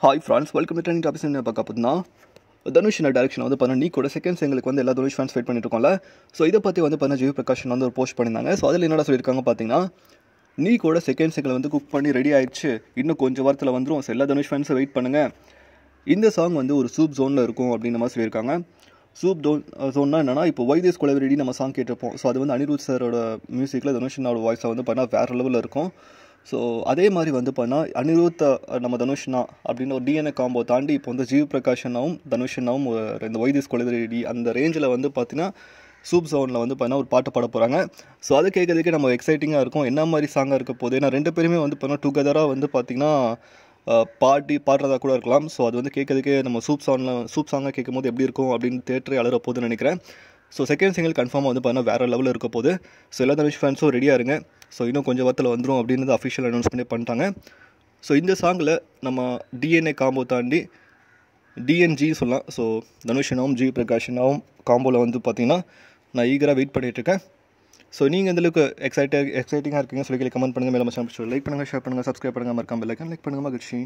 Hi friends, welcome to trending topics. என்ன பார்க்க போதுன்னா, தனுஷின direction வந்து பண்ண நீக்கோட செகண்ட் சிங்கிளுக்கு வந்து எல்லா தனுஷ் ஃபேன்ஸ் வெயிட் பண்ணிட்டு இருக்கோம்ல. ஸோ இதை பற்றி வந்து பண்ண ஜிவி பிரகாஷ் வந்து ஒரு போஸ்ட் பண்ணியிருந்தாங்க. ஸோ அதில் என்னடா சொல்லியிருக்காங்க பார்த்தீங்கன்னா, நீக்கோட செகண்ட் சிங்கிள் வந்து குக் பண்ணி ரெடி ஆயிடுச்சு, இன்னும் கொஞ்சம் வாரத்தில் வந்துடும். ஸோ எல்லா தனுஷ் ஃபேன்ஸும் வெயிட் பண்ணுங்கள். இந்த சாங் வந்து ஒரு சூப் ஜோனில் இருக்கும் அப்படின்ற மாதிரி சொல்லியிருக்காங்க. சூப் ஜோன்னா என்னன்னா, இப்போ வைத்தியஸ் கொலவெரி நம்ம சாங் கேட்டிருப்போம். ஸோ அது வந்து அனிருத் சாரோட மியூசிக்கில் தனுஷனோட வாய்ஸை வந்து பண்ணால் வேறு லெவலில் இருக்கும். ஸோ அதே மாதிரி வந்து பண்ணால் அனிருத் நம்ம தனுஷ்னா அப்படின்னு ஒரு டிஎன்ஏ காம்போ தாண்டி இப்போ வந்து ஜிவி பிரகாஷனாவும் தனுஷனாவும் இந்த வைத்தியஸ் கொலவெரி அந்த ரேஞ்சில் வந்து பார்த்தீங்கன்னா சூப் ஜோனில் வந்து பார்த்தீங்கன்னா ஒரு பாட்டு பாட போகிறாங்க. ஸோ அதை கேட்கறதுக்கே நம்ம எக்ஸைட்டிங்காக இருக்கும். என்ன மாதிரி சாங்காக இருக்க போது, ஏன்னா ரெண்டு பேருமே வந்து பார்த்தீங்கன்னா டுகெதராக வந்து பார்த்திங்கன்னா பாடுறதா கூட இருக்கலாம். ஸோ அது வந்து கேட்கறதுக்கே நம்ம சூப் சாங்காக கேட்கும் போது எப்படி இருக்கும் அப்படின்னு தேட்டரே அலற போகுதுன்னு நினைக்கிறேன். ஸோ செகண்ட் சிங்கிள் கன்ஃபார்மாக வந்து பார்த்தீங்கன்னா வேறு லெவலில் இருக்க போகுது. ஸோ எல்லா தனுஷ் ஃபேன்ஸும் ரெடியாக இருங்க. ஸோ இன்னும் கொஞ்சம் வாரத்தில் வந்துடும் அப்படின்னு அஃபிஷியல் அனௌன்ஸ்மெண்ட் பண்ணிட்டாங்க. ஸோ இந்த சாங்கில் நம்ம டிஎன்ஏ காம்போ தாண்டி டிஎன்ஜி சொல்லலாம். ஸோ தனுஷனாவும் ஜிவி பிரகாஷனாவும் காம்போவில் வந்து பார்த்திங்கன்னா நான் ஈகராக வெயிட் பண்ணிகிட்ருக்கேன். ஸோ நீங்கள் எந்தளவுக்கு எக்ஸைட்டிங்காக இருக்கீங்க சொல்லி கமெண்ட் பண்ணுங்கள். மேலே மச்சான் லைக் பண்ணுங்கள், ஷேர் பண்ணுங்கள், சப்ஸ்கிரைப் பண்ணுங்கள், மறக்காம பெல் ஐகான் லைக் பண்ணுங்கள். மகிழ்ச்சி.